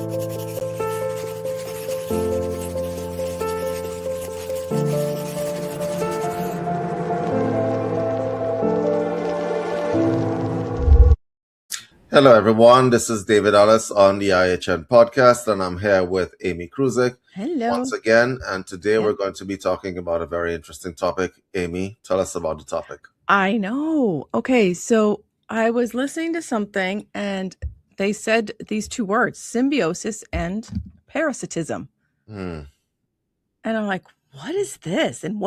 Hello, everyone. This is David Ellis on the IHN podcast, and I'm here with Amy Kruzik once Hello. again. And today Yeah. we're going to be talking about a very interesting topic. Amy, tell us about the topic. I know. Okay, so I was listening to something and they said these two words, symbiosis and parasitism. Hmm. And I'm like, what is this? And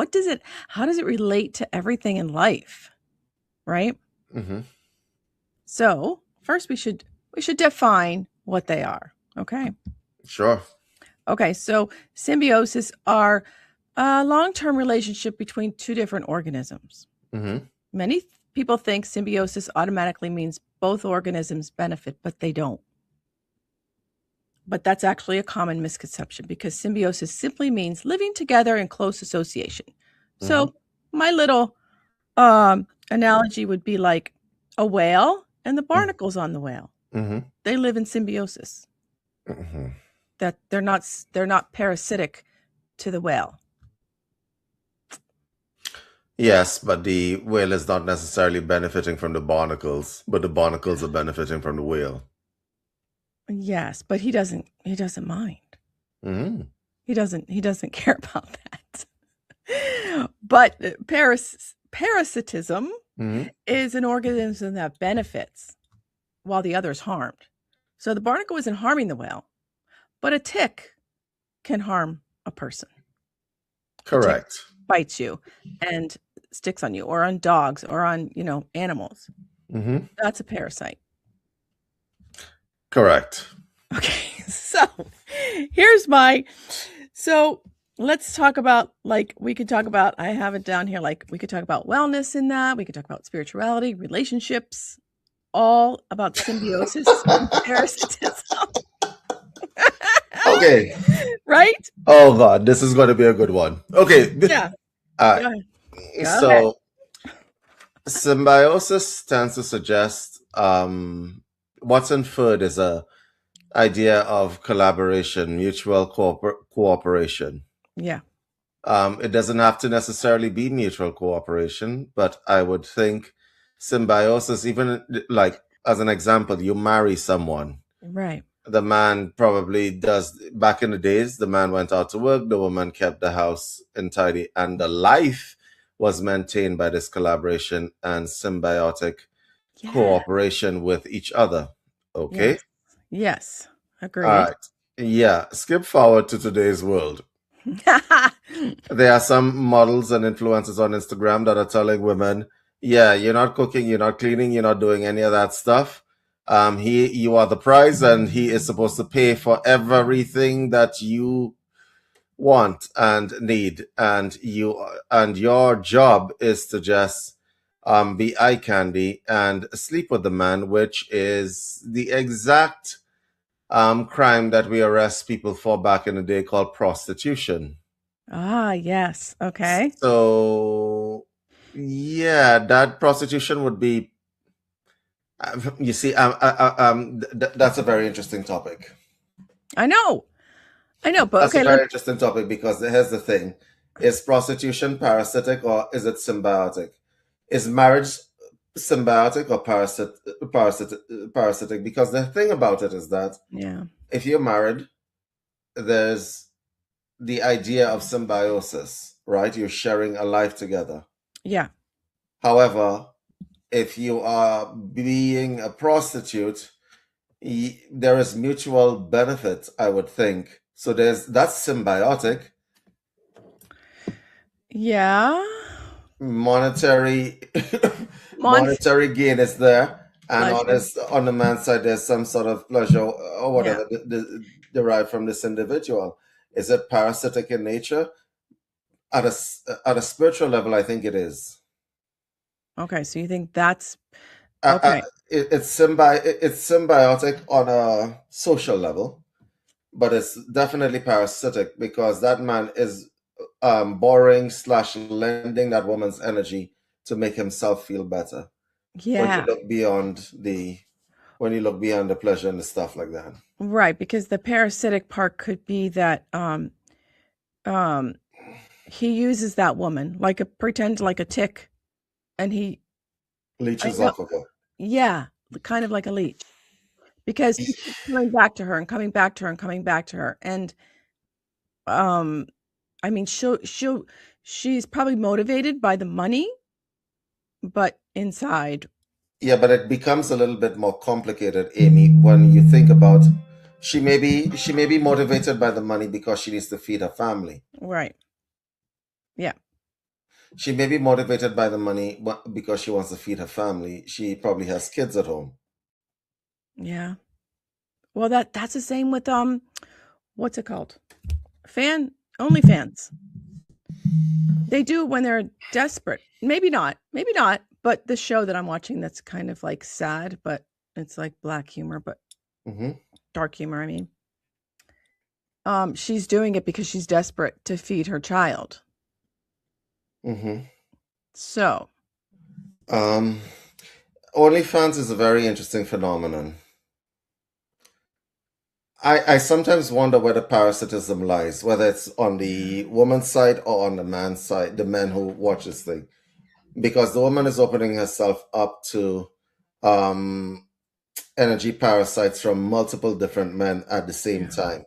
how does it relate to everything in life? Right? Mm-hmm. So first we should define what they are. Okay. Sure. Okay, so symbiosis are a long-term relationship between two different organisms. Mm-hmm. Many people think symbiosis automatically means both organisms benefit, but they don't. But that's actually a common misconception because symbiosis simply means living together in close association. So my little analogy would be like a whale and the barnacles on the whale. Mm-hmm. They live in symbiosis. Mm-hmm. That they're not parasitic to the whale. Yes, but the whale is not necessarily benefiting from the barnacles, but the barnacles are benefiting from the whale. Yes, but he doesn't mind. Mm-hmm. He doesn't care about that. But parasitism is an organism that benefits while the other is harmed. So the barnacle isn't harming the whale, but a tick can harm a person. Correct. A tick bites you and sticks on you, or on dogs, or on animals. Mm-hmm. That's a parasite. Correct. Okay, so let's talk about, we could talk about, I have it down here, we could talk about wellness in that, we could talk about spirituality, relationships, all about symbiosis and parasitism. Okay. Right? Oh, God, this is going to be a good one. Okay. Yeah. Go ahead. Symbiosis tends to suggest what's inferred is a idea of collaboration, mutual cooperation. Yeah. It doesn't have to necessarily be mutual cooperation, but I would think symbiosis, even like as an example, you marry someone. Right. The man probably does, back in the days, the man went out to work, the woman kept the house tidy, and the life was maintained by this collaboration and symbiotic cooperation with each other. Okay? Yes. Agreed. All right. Yeah. Skip forward to today's world. There are some models and influencers on Instagram that are telling women, yeah, you're not cooking, you're not cleaning, you're not doing any of that stuff. You are the prize, and he is supposed to pay for everything that you want and need, and your job is to just be eye candy and sleep with the man, which is the exact crime that we arrest people for back in the day, called prostitution. Ah, yes. Okay. So yeah, that prostitution would be. You see, that's a very interesting topic. I know, but That's okay. a very interesting topic, because here's the thing: is prostitution parasitic or is it symbiotic? Is marriage symbiotic or parasitic? Because the thing about it is that if you're married, there's the idea of symbiosis, right? You're sharing a life together. Yeah. However, if you are being a prostitute, there is mutual benefit, I would think. So that's symbiotic. Yeah. Monetary gain is there, and on the man's side, there's some sort of pleasure or whatever derived from this individual. Is it parasitic in nature? At a spiritual level, I think it is. Okay, so you think that's okay? It's symbiotic on a social level, but it's definitely parasitic, because that man is borrowing/lending that woman's energy to make himself feel better. Yeah. When you look beyond the pleasure and the stuff like that. Right, because the parasitic part could be that he uses that woman like pretend like a tick, and I Leeches know, off of her. yeah, kind of like a leech, because he keeps coming back to her and coming back to her and coming back to her, and um, I mean, she's probably motivated by the money, but inside, Yeah, but it becomes a little bit more complicated, Amy, when you think about she may be motivated by the money because she needs to feed her family. right, yeah, She may be motivated by the money because she wants to feed her family. She probably has kids at home. yeah. Well, that's the same with what's it called? Fan OnlyFans. They do it when they're desperate. Maybe not. But the show that I'm watching that's kind of like sad, but it's like black humor, but Hmm. dark humor. I mean, she's doing it because she's desperate to feed her child. Hmm. So, Um, OnlyFans is a very interesting phenomenon. I sometimes wonder where the parasitism lies, whether it's on the woman's side or on the man's side, the men who watch this thing. Because the woman is opening herself up to um, energy parasites from multiple different men at the same yeah, time.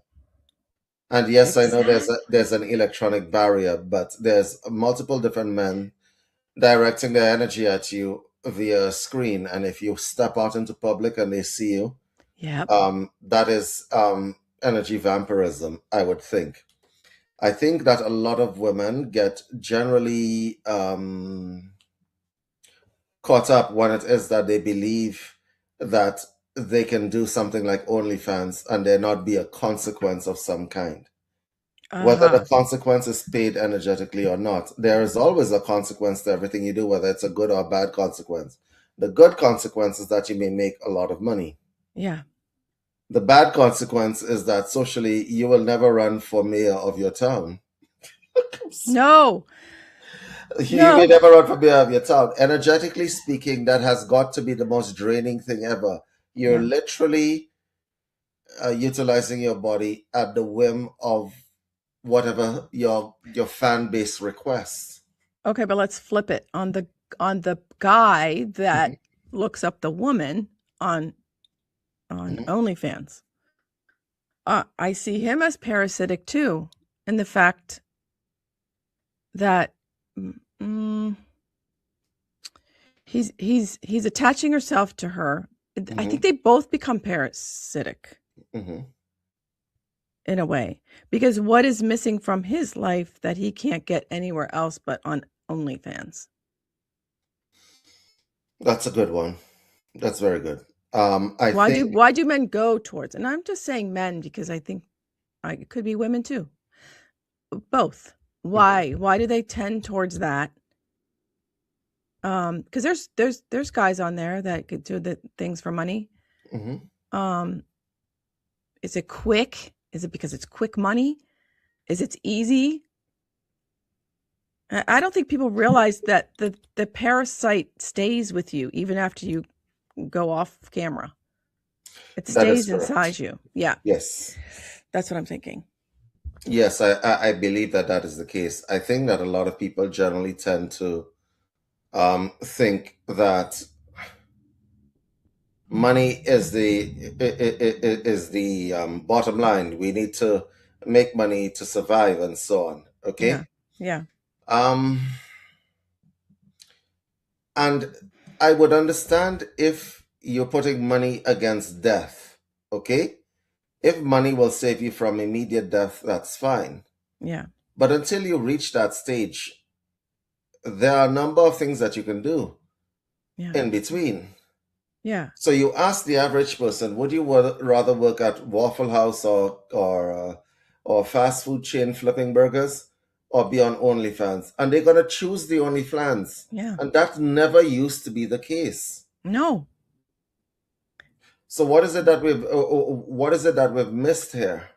And yes, I know there's exactly. there's an electronic barrier, but there's multiple different men directing their energy at you via a screen. And if you step out into public and they see you, Yep. that is energy vampirism, I would think. I think that a lot of women get generally caught up when it is that they believe that they can do something like OnlyFans and there not be a consequence of some kind. Whether the Uh-huh. consequence is paid energetically or not, there is always a consequence to everything you do, whether it's a good or bad consequence. The good consequence is that you may make a lot of money. Yeah. The bad consequence is that socially you will never run for mayor of your town. No. You may No. never run for mayor of your town. Energetically speaking, that has got to be the most draining thing ever. You're Yeah. literally utilizing your body at the whim of whatever your fan base requests. Okay, but let's flip it on the guy Mhm, that looks up the woman on mhm. OnlyFans. I see him as parasitic too, in the fact that mm, mm, he's attaching herself to her. I think Mhm. they both become parasitic Mhm. in a way, because what is missing from his life that he can't get anywhere else but on OnlyFans? That's a good one. That's very good. I think. Why do men go towards? And I'm just saying men because I think it could be women too. Both. Mhm, Why do they tend towards that? Because there's guys on there that could do the things for money. mhm. Um, is it quick? Is it because it's quick money? Is it easy? I don't think people realize that the parasite stays with you even after you go off camera. It That is stays correct. inside you. Yeah, Yes. that's what I'm thinking. Yes, I believe that that is the case. I think that a lot of people generally tend to think that money is the bottom line. We need to make money to survive and so on. Yeah, Okay. yeah, Um, and I would understand if you're putting money against death. Okay. If money will save you from immediate death, that's fine. yeah, But until you reach that stage, there are a number of things that you can do yeah, in between. yeah, So you ask the average person, would you rather work at Waffle House or fast food chain flipping burgers or be on OnlyFans? And they're gonna choose the OnlyFans, yeah. and that never used to be the case. No, So what is it that we've missed here?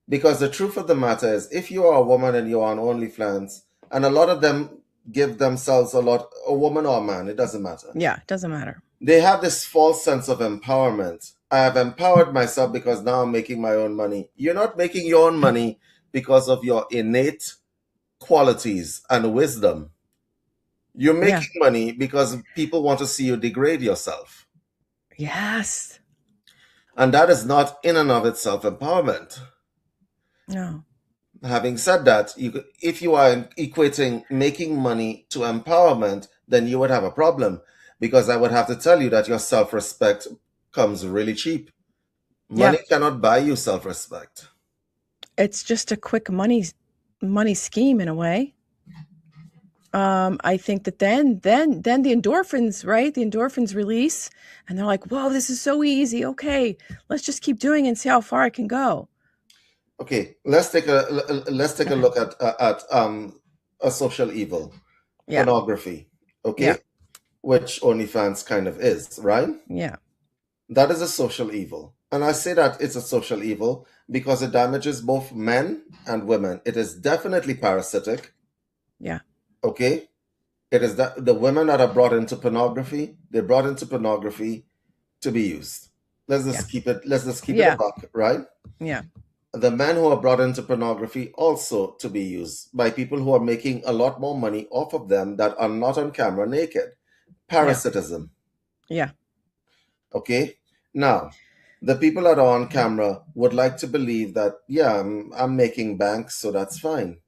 Because the truth of the matter is, if you are a woman and you're on OnlyFans, and a lot of them give themselves a woman or a man, it doesn't matter. yeah, it doesn't matter. They have this false sense of empowerment I have empowered myself because now I'm making my own money. You're not making your own money because of your innate qualities and wisdom. You're Yeah. making money because people want to see you degrade yourself. Yes. And that is not in and of itself empowerment. No. Having said that, if you are equating making money to empowerment, then you would have a problem because I would have to tell you that your self respect comes really cheap. Yeah. Money cannot buy you self respect. It's just a quick money scheme in a way. I think that then the endorphins, right? The endorphins release, and they're like, "Whoa, this is so easy. Okay, let's just keep doing it and see how far I can go." Okay, let's take a Okay. look at a social evil, Yeah. pornography. Yeah. Okay, which OnlyFans kind of is, right? Yeah. That is a social evil. And I say that it's a social evil because it damages both men and women. It is definitely parasitic. Yeah. Okay? It is that the women that are brought into pornography, they're brought into pornography to be used. Yeah. Let's just keep it a Yeah. buck, right? Yeah. The men who are brought into pornography also to be used by people who are making a lot more money off of them that are not on camera naked. Yeah. Parasitism. Yeah. Okay. Now, the people that are on camera would like to believe that, yeah, I'm making bank, so that's fine.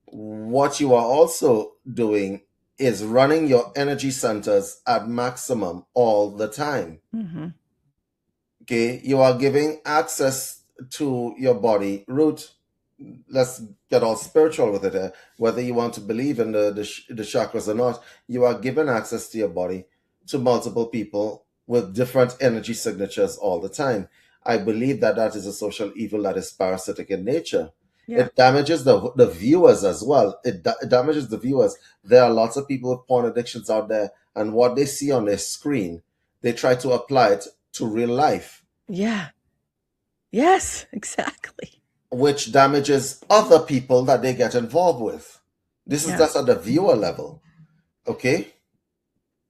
What you are also doing is running your energy centers at maximum all the time. Mm-hmm. Okay. You are giving access to your body. Root, let's get all spiritual with it. Whether you want to believe in the chakras or not, you are given access to your body to multiple people with different energy signatures all the time. I believe that that is a social evil that is parasitic in nature. Yeah. It damages the viewers as well. It damages the viewers. There are lots of people with porn addictions out there, and what they see on their screen, they try to apply it to real life, Yeah. Yes. Exactly. which damages other people that they get involved with. This is Yeah. just at the viewer level, okay?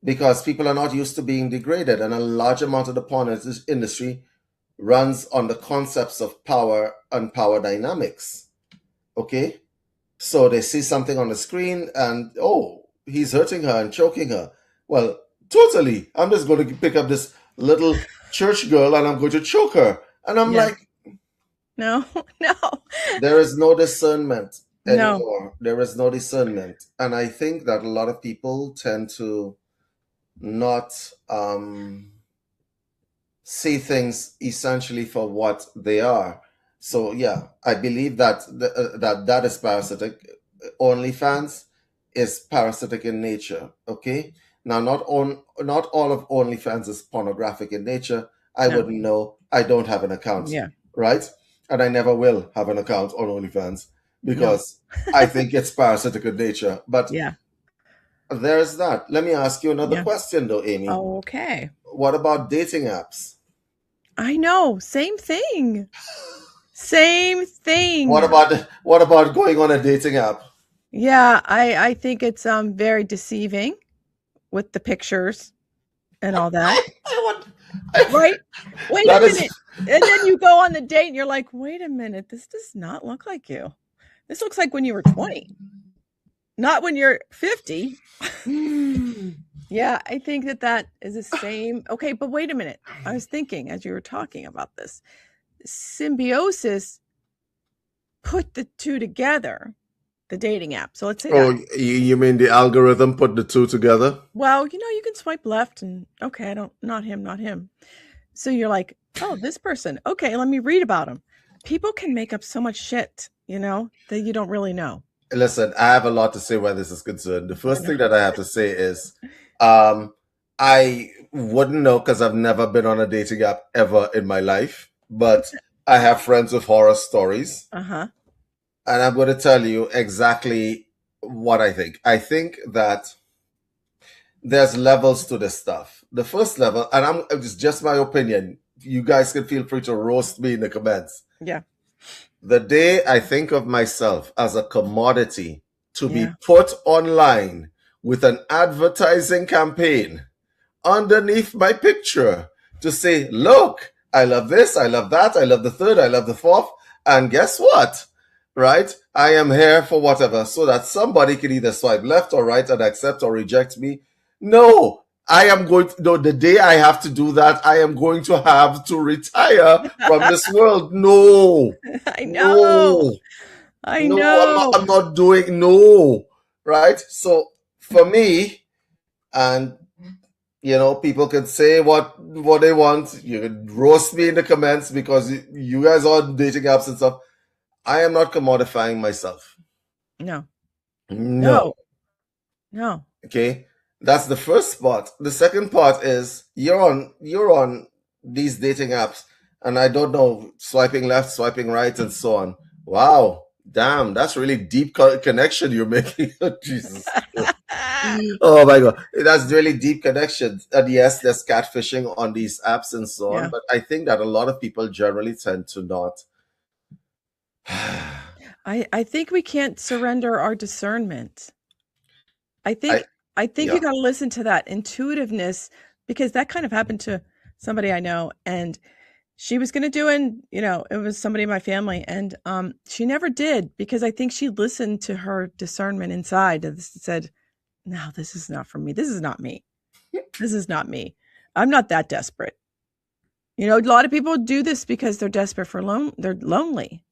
Because people are not used to being degraded, and a large amount of the porn industry runs on the concepts of power and power dynamics, okay? So they see something on the screen and, oh, he's hurting her and choking her. Well, totally. I'm just going to pick up this little church girl and I'm going to choke her. And I'm Yeah. like, No. No. there is no discernment No. anymore. There is no discernment. And I think that a lot of people tend to not see things essentially for what they are. So yeah, I believe that that is parasitic. OnlyFans is parasitic in nature. Okay, now not all of OnlyFans is pornographic in nature. I No. wouldn't know. I don't have an account, Yeah. right? And I never will have an account on OnlyFans No. because I think it's parasitic in nature. But Yeah. there's that. Let me ask you another Yeah. question though, Amy. Okay. What about dating apps? I know. Same thing. Same What thing. about going on a dating app? Yeah, I think it's very deceiving with the pictures and all that. I want I, Right? Wait a that is minute. And then you go on the date and you're like, "Wait a minute, this does not look like you. This looks like when you were 20, not when you're 50." Yeah, I think that that is the same. Okay, but wait a minute. I was thinking as you were talking about this. Symbiosis put the two together, the dating app. So let's say that. Oh, you mean the algorithm put the two together? Well, you can swipe left and okay, I don't, not him, not him. So you're like, oh, this person. Okay, let me read about him. People can make up so much shit, that you don't really know. Listen, I have a lot to say where this is concerned. The I first know. thing that I have to say is, I wouldn't know because I've never been on a dating app ever in my life, but I have friends with horror stories, Uh-huh. and I'm going to tell you exactly what I think. I think that there's levels to this stuff. The first level, and it's just my opinion. You guys can feel free to roast me in the comments. Yeah. The day I think of myself as a commodity to be Yeah. put online with an advertising campaign underneath my picture to say, look, I love this, I love that, I love the third, I love the fourth. And guess what? Right? I am here for whatever, so that somebody can either swipe left or right and accept or reject me. No, I am going to, no, the day I have to do that, I am going to have to retire from this world. No, I know. no, I no, know. I'm not doing, no. Right? So for me, and people can say what they want. You can roast me in the comments because you guys are on dating apps and stuff. I am not commodifying myself. No. No. No. No. Okay. That's the first part. The second part is you're on these dating apps, and I don't know, swiping left, swiping right, and so on. Wow. Damn, that's really deep connection you're making. Jesus. Oh my god, that's really deep connections. And yes, there's catfishing on these apps and so on, Yeah. but I think that a lot of people generally tend to not. I think we can't surrender our discernment. I think I I think you Yeah. gotta listen to that intuitiveness, because that kind of happened to somebody I know, and she was gonna do it was somebody in my family, and, she never did, because I think she listened to her discernment inside and said, "No, this is not for me. This is not me. This is not me. I'm not that desperate." A lot of people do this because they're desperate for they're lonely.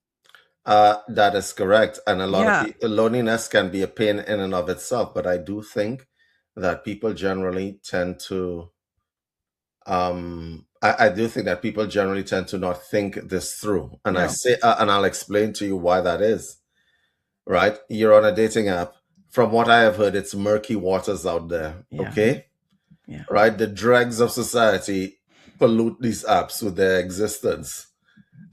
That is correct, and a lot of Yeah, people, loneliness can be a pain in and of itself. But I do think that people generally tend to. I do think that people generally tend to not think this through, and no. and I'll explain to you why that is. Right? You're on a dating app. From what I have heard, it's murky waters out there. Yeah, Okay, yeah, right? The dregs of society pollute these apps with their existence.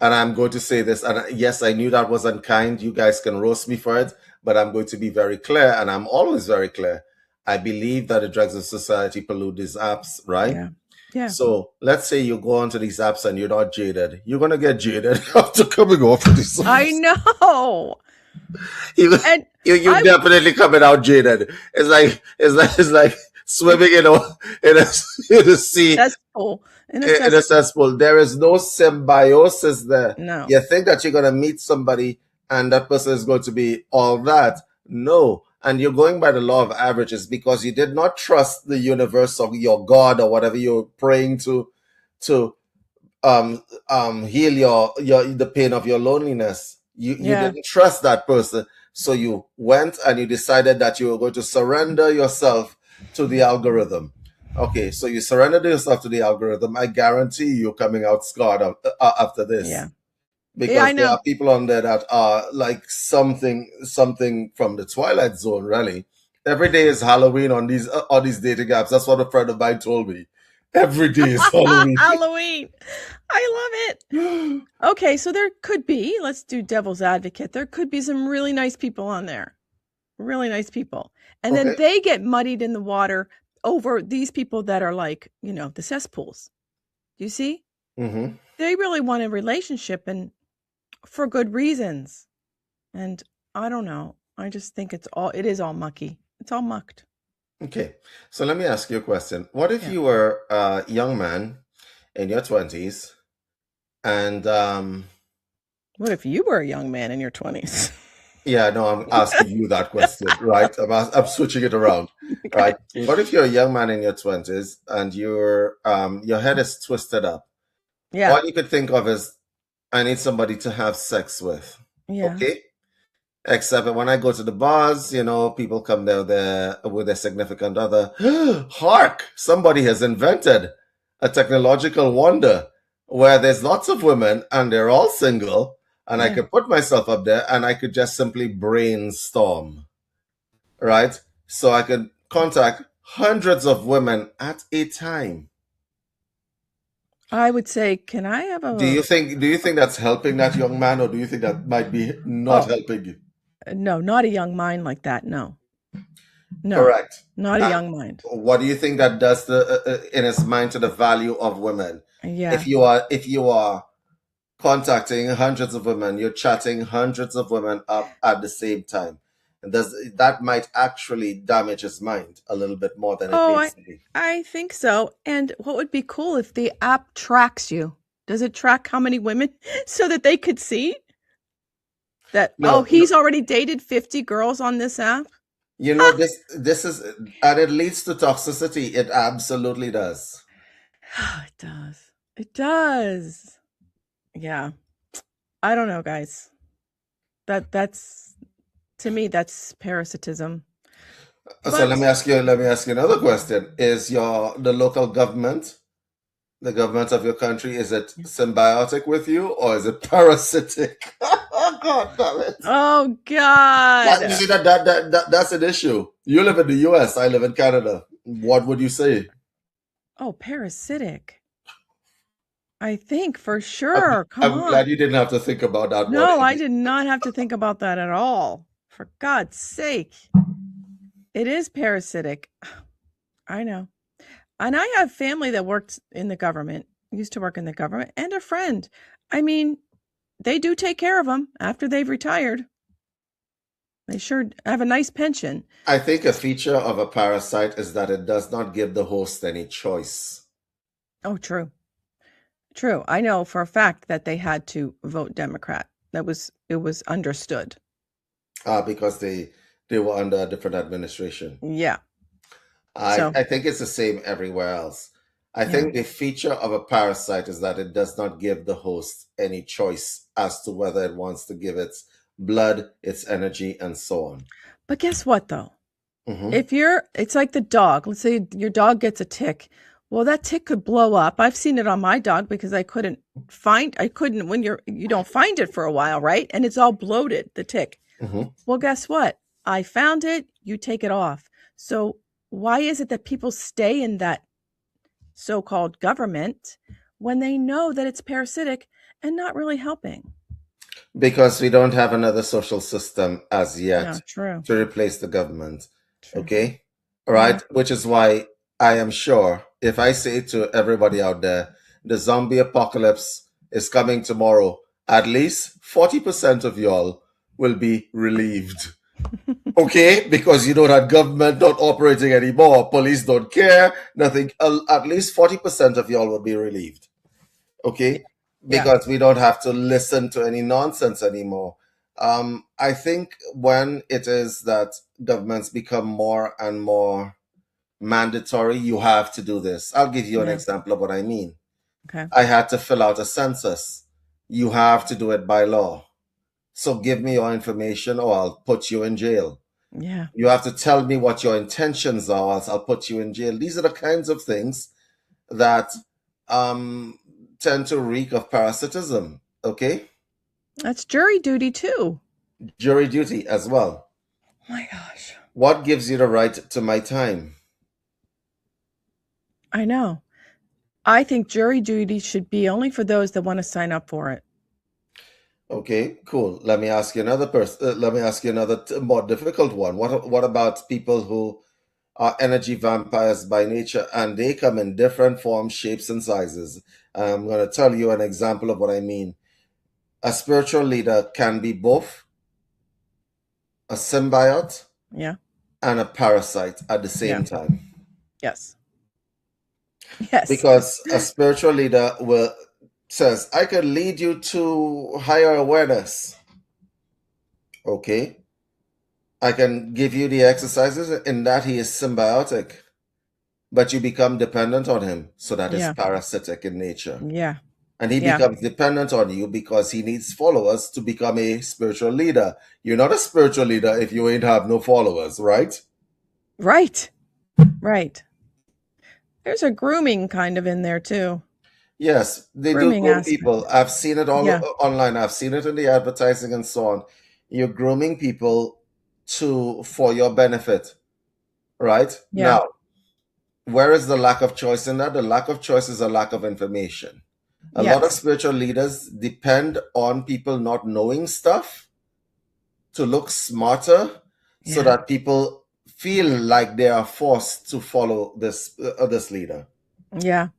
And I'm going to say this, and yes, I knew that was unkind. You guys can roast me for it, but I'm going to be very clear, and I'm always very clear. I believe that the dregs of society pollute these apps, right? yeah, yeah. So let's say you go onto these apps and you're not jaded. You're gonna get jaded after coming off of these I apps. know. You And you I definitely coming out jaded. It's like swimming in a sea, cesspool in a in a cesspool. cesspool. There is no symbiosis there. No. You think that you're gonna meet somebody and that person is going to be all that. No. And you're going by the law of averages because you did not trust the universe or your God or whatever you're praying to heal your the pain of your loneliness. You Yeah, didn't trust that person, so you went and you decided that you were going to surrender yourself to the algorithm. Okay, so you surrendered yourself to the algorithm. I guarantee you're coming out scarred after yeah. this, Yeah, I because there know. are people on there that are like something from the Twilight Zone. Really, every day is Halloween on these dating apps. That's what a friend of mine told me. Every day is Halloween. Halloween. I love it. Okay, so there could be, let's do devil's advocate. There could be some really nice people on there. Really nice people. And then Okay. they get muddied in the water over these people that are like, the cesspools. You see? Mm-hmm. They really want a relationship, and for good reasons. And I don't know. I just think it is all mucky. It's all mucked. Okay, so let me ask you a question. What if Yeah. you were a young man in your 20s and What if you were a young man in your 20s? yeah, no, I'm asking you that question, right? I'm switching it around, Okay. right? What if you're a young man in your 20s and your head is twisted up? Yeah. All you could think of is I need somebody to have sex with. Yeah. Okay? Except that when I go to the bars, people come there with their significant other. Hark! Somebody has invented a technological wonder where there's lots of women and they're all single, and I Yeah. could put myself up there and I could just simply brainstorm, right? So I could contact hundreds of women at a time. I would say, can I have Do you think that's helping that young man, or do you think that might be not oh, helping you? no, not a young mind like that. No. No. Correct. Not a And young mind. what do you think that does in his mind to the value of women? Yeah. If you are contacting hundreds of women, you're chatting hundreds of women up at the same time, and that might actually damage his mind a little bit more than it Oh, needs I to be. I think so. And what would be cool if the app tracks you? Does it track how many women so that they could see that, oh, No, no, he's already dated 50 girls on this app? this is, and it leads to toxicity. It absolutely does. It does. It does. Yeah. I don't know, guys. That's to me that's parasitism. So But let me ask you another question. Is the local government, the government of your country, is it symbiotic with you or is it parasitic? God damn it. oh You god. see that's an issue. You live in the US, I live in Canada. What would you say? Oh, parasitic. I think for I'm, sure. Come I'm on. glad you didn't have to think about that one, No, I Amy. did not have to think about that at all. For God's sake. It is parasitic. I know. And I have family that worked in the government, used to work in the government, and a friend. I mean, they do take care of them after they've retired. They sure have a nice pension. I think a feature of a parasite is that it does not give the host any choice. Oh, true. True. I know for a fact that they had to vote Democrat. It was understood. Because they were under a different administration. Yeah. I, So, I think it's the same everywhere else. I yeah. think the feature of a parasite is that it does not give the host any choice as to whether it wants to give its blood, its energy, and so on. But guess what though? Hmm. It's like the dog. Let's say your dog gets a tick. Well, that tick could blow up. I've seen it on my dog because I couldn't when you don't find it for a while, right? And it's all bloated, the tick. Hmm. Well, guess what? I found it, you take it off. So why is it that people stay in that so-called government when they know that it's parasitic and not really helping? Because we don't have another social system as No, yet true. to replace the government. True. Okay? All Yeah. right? Which is why I am sure if I say to everybody out there, the zombie apocalypse is coming tomorrow, at least 40% of y'all will be relieved. Okay? Because you know that government not operating anymore, police don't care, nothing. At least 40% of y'all will be relieved. Yeah. Okay, Yeah. because we don't have to listen to any nonsense anymore. I think when it is that governments become more and more mandatory, you have to do this. I'll give you an Yeah. example of what I mean. Okay. I had to fill out a census. You have to do it by law. So give me your information or I'll put you in jail. Yeah. You have to tell me what your intentions are, or else I'll put you in jail. These are the kinds of things that um, tend to reek of parasitism. Okay, That's jury duty too. jury duty as well. Oh my gosh. What gives you the right to my time? I know. I think jury duty should be only for those that want to sign up for it. Okay, cool. Let me ask you another let me ask you another more difficult one. What about people who are energy vampires by nature and they come in different forms, shapes, and sizes? I'm going to tell you an example of what I mean. A spiritual leader can be both a symbiote Yeah. and a parasite at the Yeah. same time. Yes. Yes. Because a spiritual leader will says, I could lead you to higher awareness. Okay. I can give you the exercises in that he is symbiotic, but you become dependent on him. So that is Yeah. parasitic in nature. Yeah. And he Yeah. becomes dependent on you because he needs followers to become a spiritual leader. You're not a spiritual leader if you ain't have no followers, right? Right. Right. There's a grooming kind of in there too. Yes, they do Grooming groom aspect. people. I've seen it all Yeah. online. I've seen it in the advertising and so on. You're grooming people to for your benefit, right? Yeah. Now, where is the lack of choice in that? The lack of choice is a lack of information. A lot of Yes. spiritual leaders depend on people not knowing stuff to look smarter so Yeah. that people feel like they are forced to follow this leader. Yeah.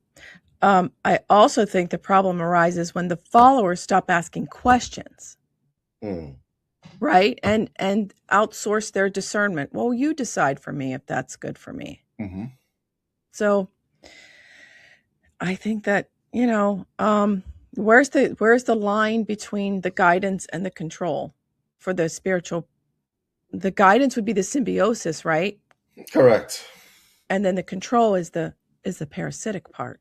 I also think the problem arises when the followers stop asking questions, Mm. right? And outsource their discernment. Well, you decide for me if that's good for me. Hmm. So I think that, Where's the line between the guidance and the control for the spiritual? The guidance would be the symbiosis, right? Correct. And then the control is the parasitic part.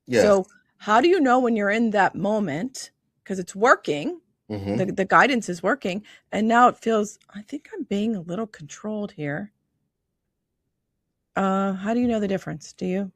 Yes. So how do you know when you're in that moment? Because it's working, Hmm. the guidance is working, and now it feels, I think I'm being a little controlled here. How do you know the difference? Do you?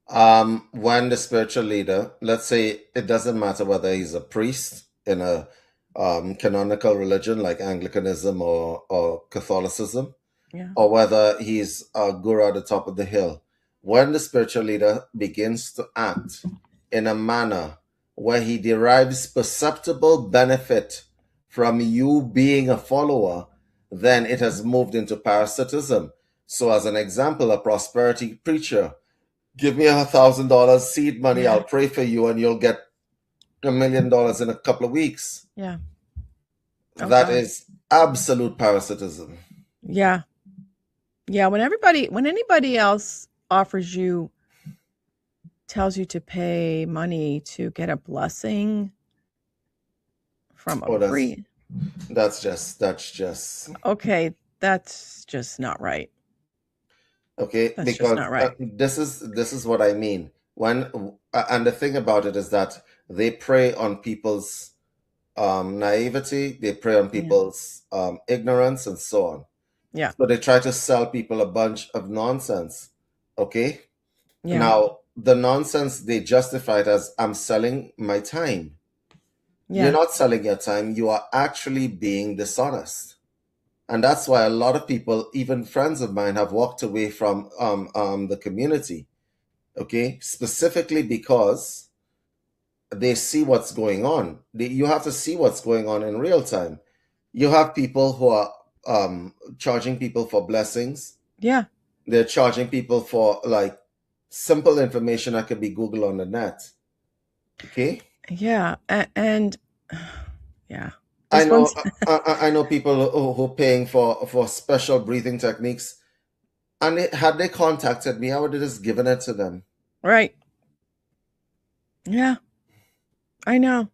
When the spiritual leader, let's say it doesn't matter whether he's a priest in a canonical religion like Anglicanism or Catholicism, Yeah. or whether he's a guru at the top of the hill. When the spiritual leader begins to act in a manner where he derives perceptible benefit from you being a follower, then it has moved into parasitism. So, as an example, a prosperity preacher, give me $1,000 seed money, I'll pray for you, and you'll get $1 million in a couple of weeks. Yeah. Oh That God. is absolute parasitism. Yeah. Yeah. When anybody else tells you to pay money to get a blessing from a Oh, priest, that's just okay, that's just not right. okay, That's just because not right. this is what I mean. And the thing about it is that they prey on people's naivety, they prey on Yeah. people's ignorance, and so on. Yeah. So they try to sell people a bunch of nonsense. Okay, Yeah. now the nonsense they justify it as, I'm selling my time. You're Yeah. not selling your time. You are actually being dishonest. And that's why a lot of people, even friends of mine, have walked away from the community. Okay, specifically because they see what's going on. You have to see what's going on in real time. You have people who are charging people for blessings. Yeah. They're charging people for like simple information that could be Google on the net. Okay, Yeah. And yeah. I This know one's I know people who are paying for special breathing techniques, and had they contacted me, I would have just given it to them. right. Yeah. I know.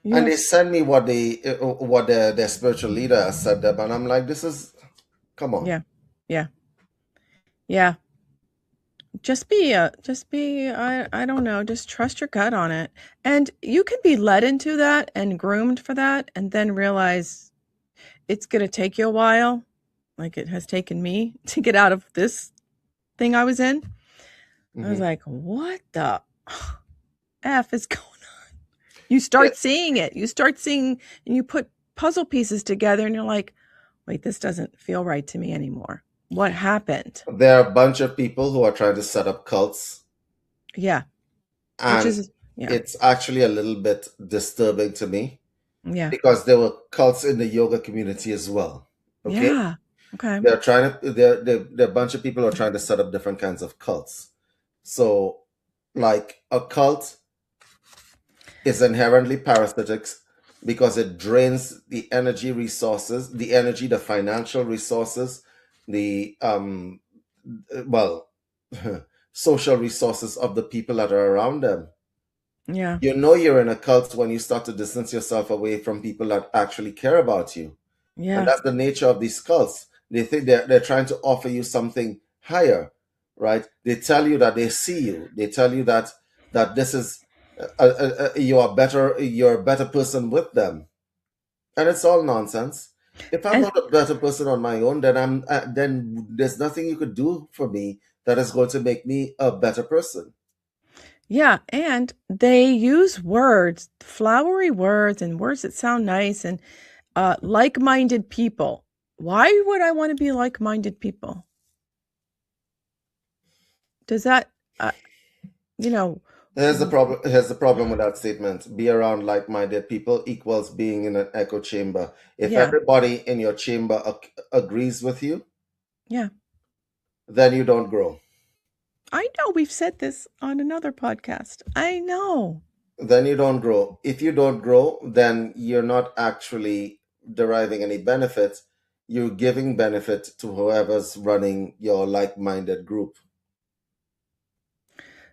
And they Yes. send me what their spiritual leader has said them, and I'm like, this is, come on. Yeah. Yeah. Yeah. I don't know, just trust your gut on it. And you can be led into that and groomed for that and then realize it's going to take you a while, like it has taken me to get out of this thing I was in. I was Hmm. like, what the F is going on? You Yeah, start seeing it. You start seeing, and you put puzzle pieces together and you're like, wait, this doesn't feel right to me anymore. What happened? there are a bunch of people who are trying to set up cults, Yeah. Which and is, yeah. it's actually a little bit disturbing to me Yeah. because there were cults in the yoga community as well. Okay, Yeah. Okay. they're trying to there are a bunch of people who are trying to set up different kinds of cults. So, like a cult is inherently parasitic because it drains the energy resources, the financial resources, the well, social resources of the people that are around them. Yeah. You know you're in a cult when you start to distance yourself away from people that actually care about you. And Yeah. that's the nature of these cults. They think they're trying to offer you something higher, right? They tell you that they see you. They tell you that this is you're a better person with them, and it's all nonsense. If I'm And not a better person on my own, then there's nothing you could do for me that is going to make me a better person. yeah, and they use words, flowery words and words that sound nice and like-minded people. Why would I want to be like-minded people? Does that uh, you know, Here's the w- problem. Here's the problem with that statement. Be around like-minded people equals being in an echo chamber. If yeah. everybody in your chamber agrees with you, Yeah. then you don't grow. I know we've said this on another podcast. I know. Then you don't grow. If you don't grow, then you're not actually deriving any benefit. You're giving benefit to whoever's running your like-minded group.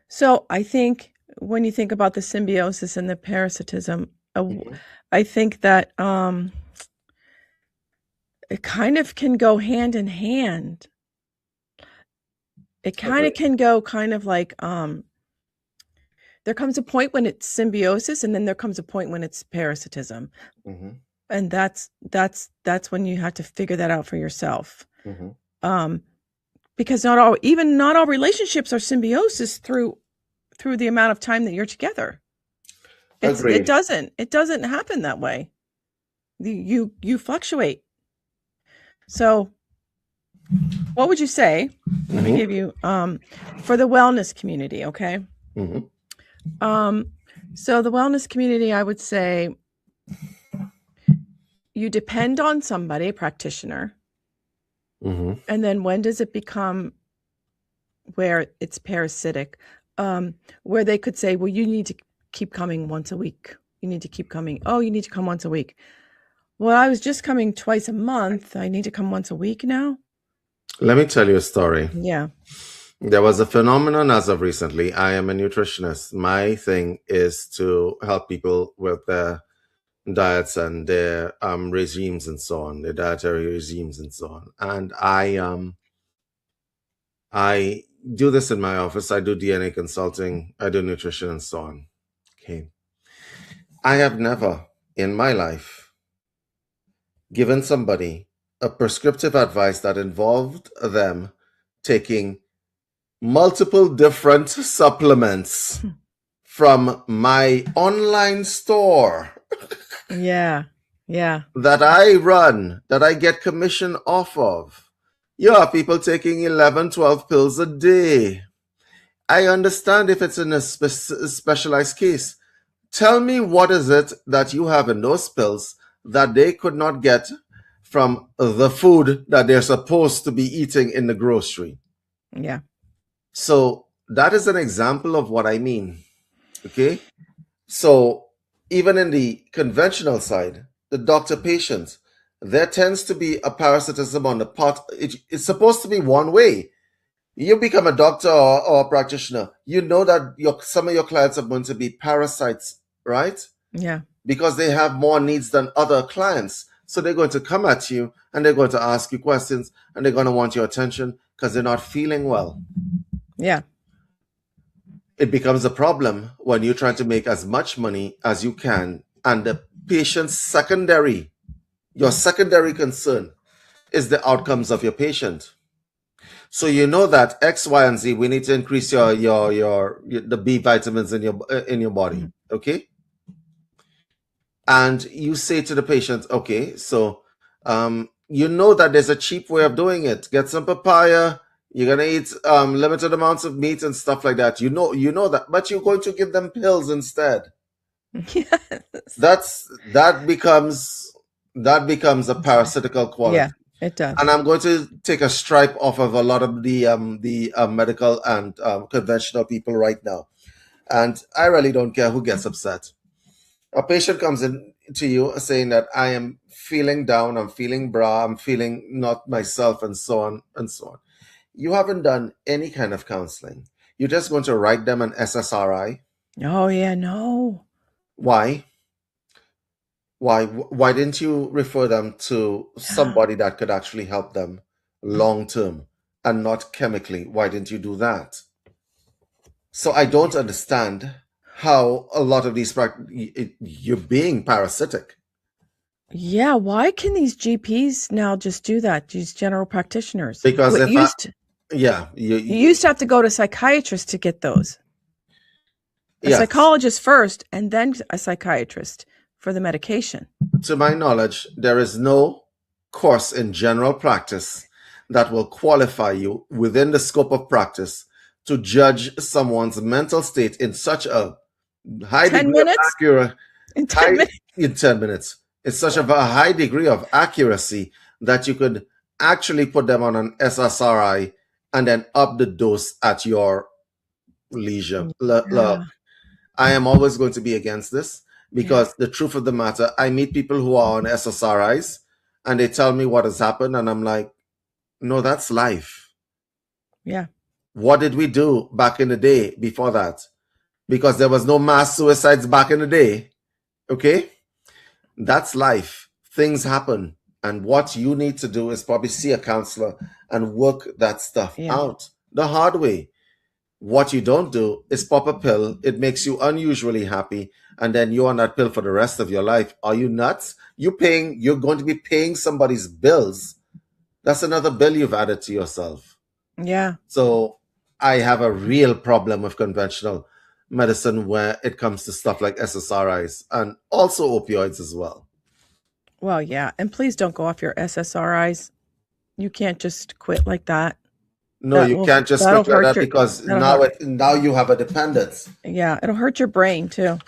So I think when you think about the symbiosis and the parasitism, Mhm. I think that it kind of can go hand in hand. It kind of Agree. can go kind of like there comes a point when it's symbiosis, and then there comes a point when it's parasitism, Mhm. and that's when you have to figure that out for yourself. Mhm. Because not all relationships are symbiosis through the amount of time that you're together. It Agreed. doesn't happen that way. You fluctuate. So what would you say? Let me Mhm. give you for the wellness community, okay? Mhm. So the wellness community, I would say you depend on somebody, a practitioner, Mhm. and then when does it become where it's parasitic? Where they could say, well, you need to keep coming once a week. You need to keep coming. Oh, you need to come once a week. Well, I was just coming twice a month. I need to come once a week now. Let me tell you a story. Yeah. There was a phenomenon as of recently. I am a nutritionist. My thing is to help people with their diets and their regimes and so on, their dietary regimes and so on. And I do this in my office. I do DNA consulting. I do nutrition and so on. Okay. I have never in my life given somebody a prescriptive advice that involved them taking multiple different supplements from my online store Yeah. Yeah. that I run, that I get commission off of. You have people taking 11, 12 pills a day. I understand if it's in a specialized case. Tell me what is it that you have in those pills that they could not get from the food that they're supposed to be eating in the grocery. Yeah. So that is an example of what I mean. Okay. So even in the conventional side, the doctor patient, there tends to be a parasitism on the part. It's supposed to be one way. You become a doctor or a practitioner, you know that some of your clients are going to be parasites, right? Yeah. Because they have more needs than other clients. So they're going to come at you and they're going to ask you questions and they're going to want your attention because they're not feeling well. Yeah. It becomes a problem when you're trying to make as much money as you can and the patient's your secondary concern is the outcomes of your patient. So you know that X, Y, and Z, we need to increase your the B vitamins in your body, okay? And you say to the patient, okay, so you know that there's a cheap way of doing it. Get some papaya. You're gonna eat limited amounts of meat and stuff like that. You know that, but you're going to give them pills instead. Yes. That becomes a parasitical Yeah, quality. it does. And I'm going to take a stripe off of a lot of the medical and conventional people right now. And I really don't care who gets upset. A patient comes in to you saying that I am feeling down, I'm feeling blah, I'm feeling not myself, and so on and so on. You haven't done any kind of counseling. You're just going to write them an SSRI. Oh yeah, no. Why? Why didn't you refer them to somebody that could actually help them long term and not chemically? Why didn't you do that? So I don't understand how a lot of these you're being parasitic. Yeah, why can these GPs now just do that? These general practitioners. Because if I, yeah, You used to have to go to psychiatrists to get those. A yes, psychologist first and then a psychiatrist for the medication. to my knowledge, there is no course in general practice that will qualify you within the scope of practice to judge someone's mental state in such a high 10 degree of minutes? accuracy. In 10 High minutes? in 10 minutes. It's such a high degree of accuracy that you could actually put them on an SSRI and then up the dose at your leisure. Look, Yeah. I am always going to be against this Yeah. because the truth of the matter, I meet people who are on SSRIs and they tell me what has happened, and I'm like, no, that's life. Yeah. What did we do back in the day before that? because there was no mass suicides back in the day. Okay? That's life. Things happen. And what you need to do is probably see a counselor and work that stuff out the hard way. What you don't do is pop a pill. It makes you unusually happy. And then you're on that pill for the rest of your life. Are you nuts? You're going to be paying somebody's bills. That's another bill you've added to yourself. Yeah. So I have a real problem with conventional medicine where it comes to stuff like SSRIs and also opioids as well. Well, yeah. And please don't go off your SSRIs. You can't just quit like that. No, you can't just quit like that because now you have a dependence. Yeah, it'll hurt your brain too.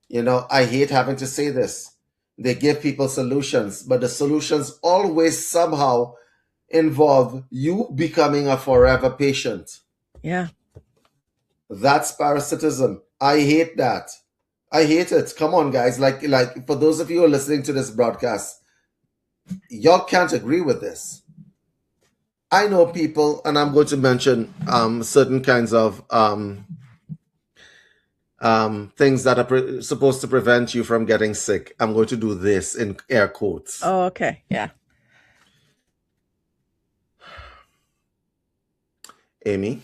You know, I hate having to say this. They give people solutions, but the solutions always somehow involve you becoming a forever patient. Yeah. That's parasitism. I hate that. I hate it. Come on, guys. Like for those of you who are listening to this broadcast, y'all can't agree with this. I know people, and I'm going to mention certain kinds of things that are supposed to prevent you from getting sick. I'm going to do this in air quotes. Oh, okay. Yeah. Amy?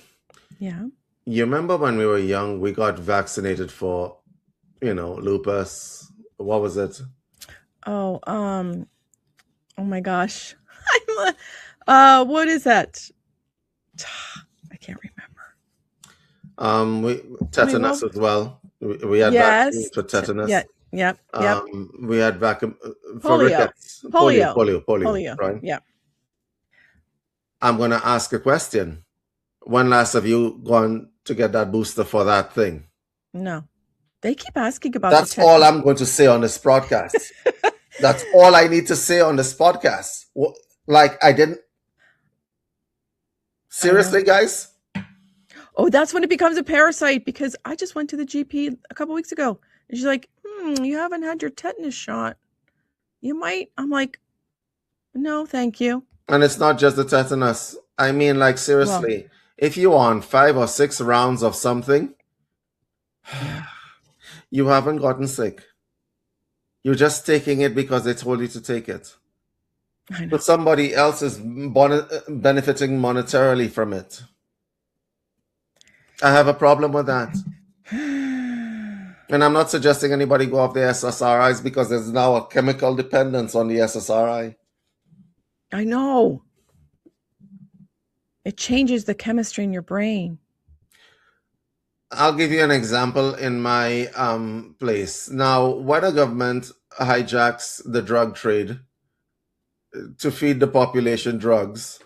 Yeah. You remember when we were young, we got vaccinated for, lupus. What was it? Oh, oh my gosh. What is that? I can't remember. Tetanus as well. We had vaccines for tetanus. Yep. We had for rickets. Polio. Right? Yeah. I'm going to ask a question. When last have you gone to get that booster for that thing? No. They keep asking about That's all I'm going to say on this podcast. That's all I need to say on this podcast. Like, I didn't. Seriously, guys? Oh, that's when it becomes a parasite, because I just went to the GP a couple weeks ago. And she's like, you haven't had your tetanus shot. You might. I'm like, no, thank you. And it's not just the tetanus. I mean, like, seriously, if you're on 5 or 6 rounds of something, you haven't gotten sick. You're just taking it because they told you to take it. I know. But somebody else is benefiting monetarily from it. I have a problem with that. And I'm not suggesting anybody go off the SSRIs because there's now a chemical dependence on the SSRI. I know. It changes the chemistry in your brain. I'll give you an example in my place. Now, when a government hijacks the drug trade to feed the population drugs,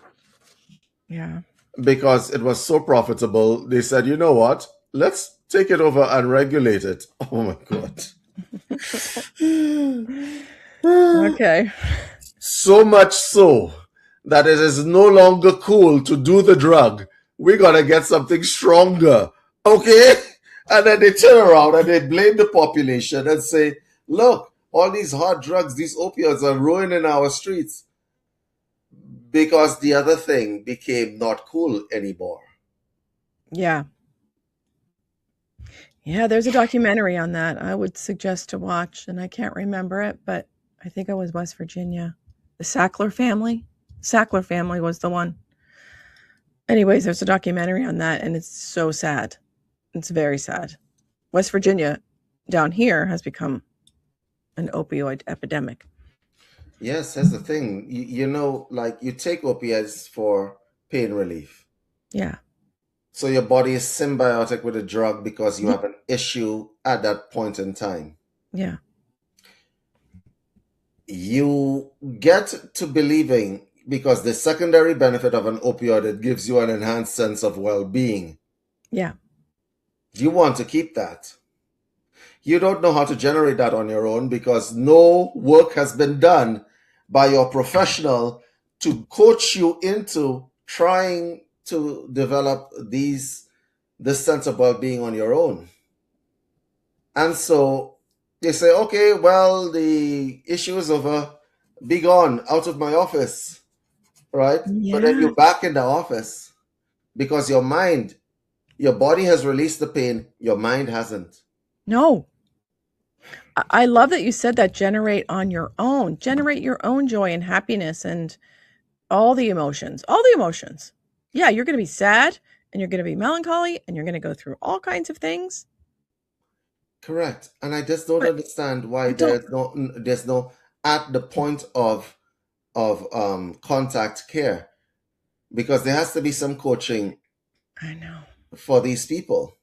yeah, because it was so profitable, they said, you know what? Let's take it over and regulate it. Oh my God. Okay. So much so that it is no longer cool to do the drug. We gotta get something stronger. Okay? And then they turn around and they blame the population and say, look, all these hard drugs, these opioids are ruining our streets. Because the other thing became not cool anymore. Yeah. Yeah, there's a documentary on that I would suggest to watch, and I can't remember it, but I think it was West Virginia. The Sackler family. Sackler family was the one. Anyways, there's a documentary on that, and it's so sad. It's very sad. West Virginia down here has become an opioid epidemic. Yes, that's the thing. Like you take opiates for pain relief. Yeah. So your body is symbiotic with a drug because you have an issue at that point in time. Yeah. You get to believing, because the secondary benefit of an opioid, it gives you an enhanced sense of well-being. Yeah. You want to keep that. You don't know how to generate that on your own because no work has been done by your professional to coach you into trying to develop this sense of well-being on your own. And so they say, okay, well, the issue is over. Be gone, out of my office, right? Yeah. But then you're back in the office because your mind Your body has released the pain, your mind hasn't. No. I love that you said that. Generate on your own. Generate your own joy and happiness and all the emotions. All the emotions. Yeah, you're going to be sad and you're going to be melancholy and you're going to go through all kinds of things. Correct. And I just don't But understand why don't. there's no at the point of contact care, because there has to be some coaching I know. for these people.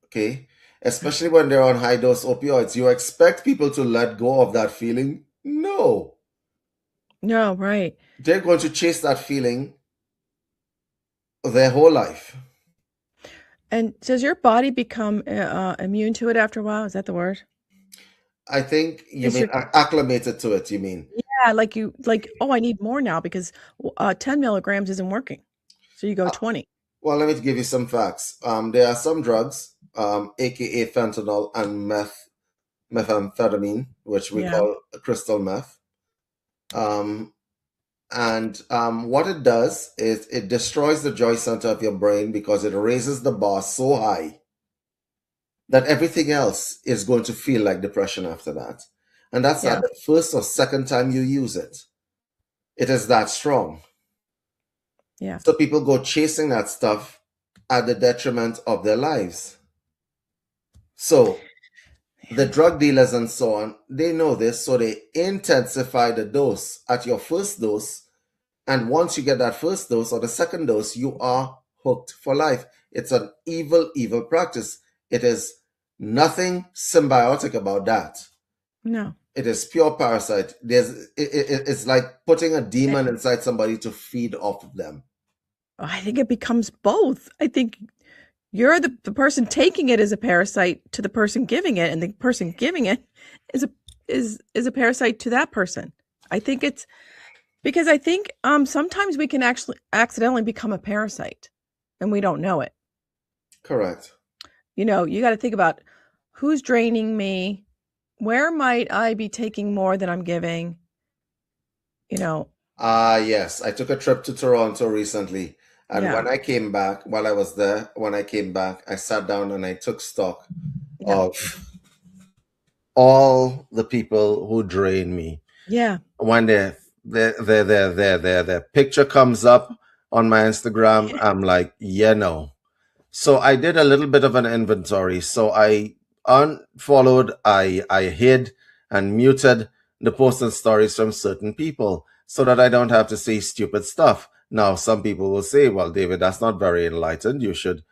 Okay? Especially when they're on high dose opioids. You expect people to let go of that feeling? No. No, right. They're going to chase that feeling their whole life. And does your body become immune to it after a while? Is that the word? I think you Is mean your acclimated to it, you mean? Yeah, like, oh, I need more now because 10 milligrams isn't working. So you go Uh, 20. well, let me give you some facts. There are some drugs, aka fentanyl and methamphetamine, which we Yeah. call crystal meth. Um, and what it does is it destroys the joy center of your brain because it raises the bar so high that everything else is going to feel like depression after that. And that's not Yeah. the first or second time you use it. It is that strong. Yeah. So people go chasing that stuff at the detriment of their lives. So the Yeah. drug dealers and so on, they know this, so they intensify the dose at your first dose. And once you get that first dose or the second dose, you are hooked for life. It's an evil, evil practice. It is nothing symbiotic about that. No. It is pure parasite. It's like putting a Eh, demon inside somebody to feed off of them. I think it becomes both. I think you're the person taking it as a parasite to the person giving it, and the person giving it is a parasite to that person. I think it's because I think sometimes we can actually accidentally become a parasite and we don't know it. Correct. You got to think about who's draining me, where might I be taking more than I'm giving, you know. Ah, yes. I took a trip to Toronto recently. And Yeah. when I came back, while I was there, when I came back, I sat down and I took stock Yeah. of all the people who drain me. Yeah. When their picture comes up on my Instagram, I'm like, yeah, no. So I did a little bit of an inventory. So I unfollowed, I hid and muted the posts and stories from certain people so that I don't have to say stupid stuff. Now, some people will say, well, David, that's not very enlightened. You should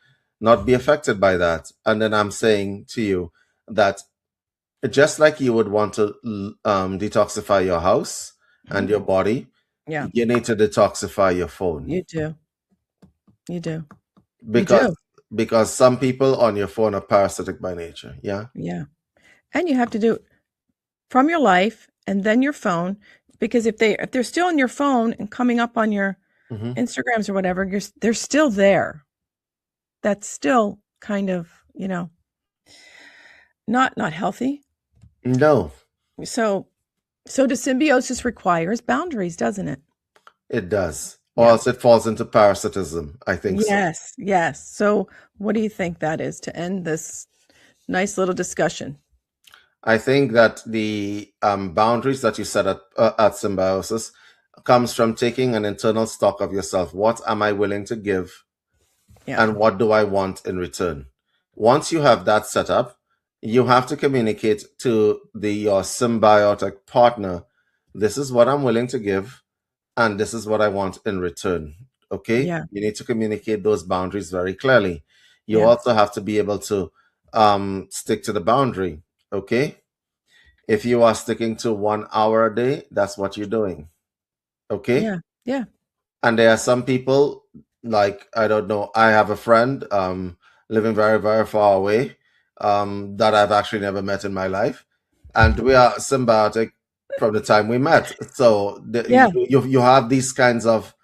not be affected by that. And then I'm saying to you that just like you would want to detoxify your house and your body, Yeah. you need to detoxify your phone You do. You do. You because do. because some people on your phone are parasitic by nature. Yeah. Yeah. And you have to do it from your life and then your phone, because if they're still on your phone and coming up on your Hmm. Instagrams or whatever, they're still there. That's still kind of, not healthy. No, So does symbiosis requires boundaries, doesn't it? it does. Or Yeah. else it falls into parasitism. I think so. Yes, yes. So what do you think that is to end this nice little discussion? I think that the boundaries that you set at Symbiosis comes from taking an internal stock of yourself. What am I willing to give, Yeah. and what do I want in return? Once you have that set up, you have to communicate to your symbiotic partner. This is what I'm willing to give, and this is what I want in return. Okay? Yeah. You need to communicate those boundaries very clearly. You Yeah. also have to be able to stick to the boundary. Okay? If you are sticking to 1 hour a day, that's what you're doing. Okay? Yeah. Yeah. And there are some people, like, I don't know, I have a friend living very, very far away that I've actually never met in my life. And we are symbiotic from the time we met. So Yeah. you have these kinds of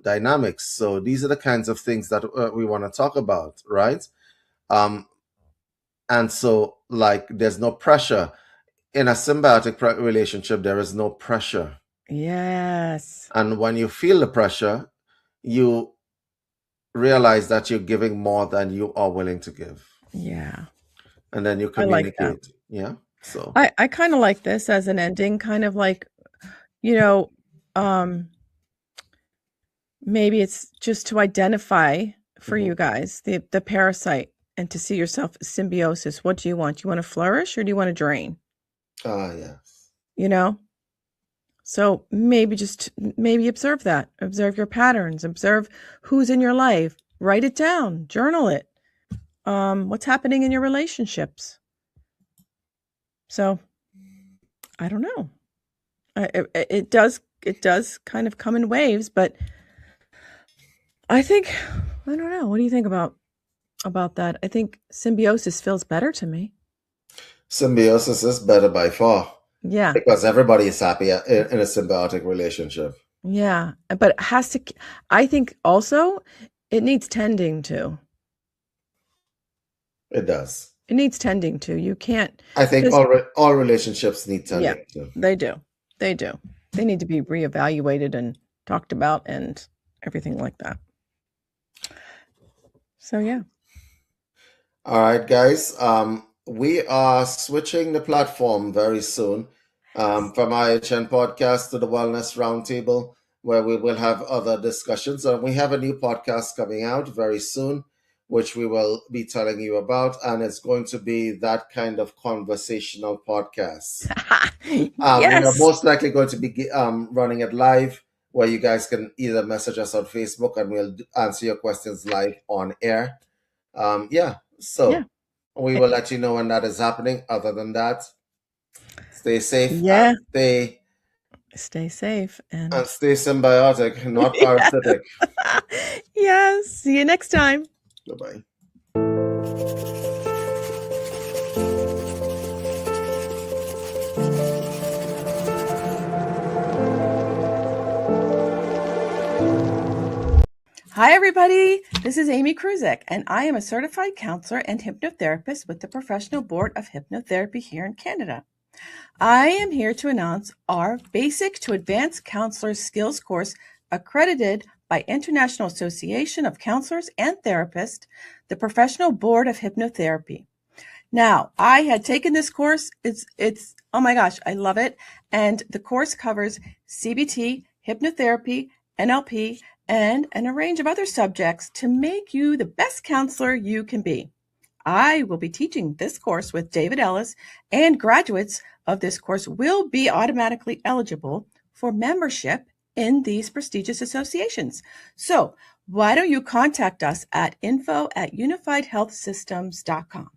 dynamics. So these are the kinds of things that we want to talk about, right? Um, and so, like, there's no pressure in a symbiotic relationship. There is no pressure, Yes. and when you feel the pressure, you realize that you're giving more than you are willing to give. Yeah. And then you I like that. communicate. Yeah. So, I kind of like this as an ending, kind of like, you know, maybe it's just to identify for you guys the parasite and to see yourself as symbiosis. What do you want? Do you want to flourish or do you want to drain? yes. You know? So maybe observe that. Observe your patterns. Observe who's in your life. Write it down. Journal it. What's happening in your relationships? So I don't know. It does kind of come in waves, but I don't know. What do you think about that? I think symbiosis feels better to me. Symbiosis is better by far Yeah. because everybody is happy in a symbiotic relationship. Yeah. But it has to, I think also it needs tending to. It does. It needs tending to. You can't. I think Just, all relationships need yeah, tending to. they do. They do. They need to be reevaluated and talked about and everything like that. So, yeah. All right, guys. We are switching the platform very soon from IHN podcast to the Wellness Roundtable, where we will have other discussions. And we have a new podcast coming out very soon, which we will be telling you about. And it's going to be that kind of conversational podcast. We are Yes. most likely going to be running it live, where you guys can either message us on Facebook and we'll answer your questions live on air. So Yeah. we will let you know when that is happening. Other than that, stay safe Yeah. and Stay safe and stay symbiotic, not parasitic. yes. See you next time. Bye-bye. Hi, everybody. This is Amy Kruzek, and I am a certified counselor and hypnotherapist with the Professional Board of Hypnotherapy here in Canada. I am here to announce our Basic to Advanced Counselors Skills course accredited by International Association of Counselors and Therapists, the Professional Board of Hypnotherapy. Now, I had taken this course. It's oh my gosh, I love it. And the course covers CBT, hypnotherapy, NLP, and a range of other subjects to make you the best counselor you can be. I will be teaching this course with David Ellis, and graduates of this course will be automatically eligible for membership in these prestigious associations. So why don't you contact us at info@unifiedhealthsystems.com.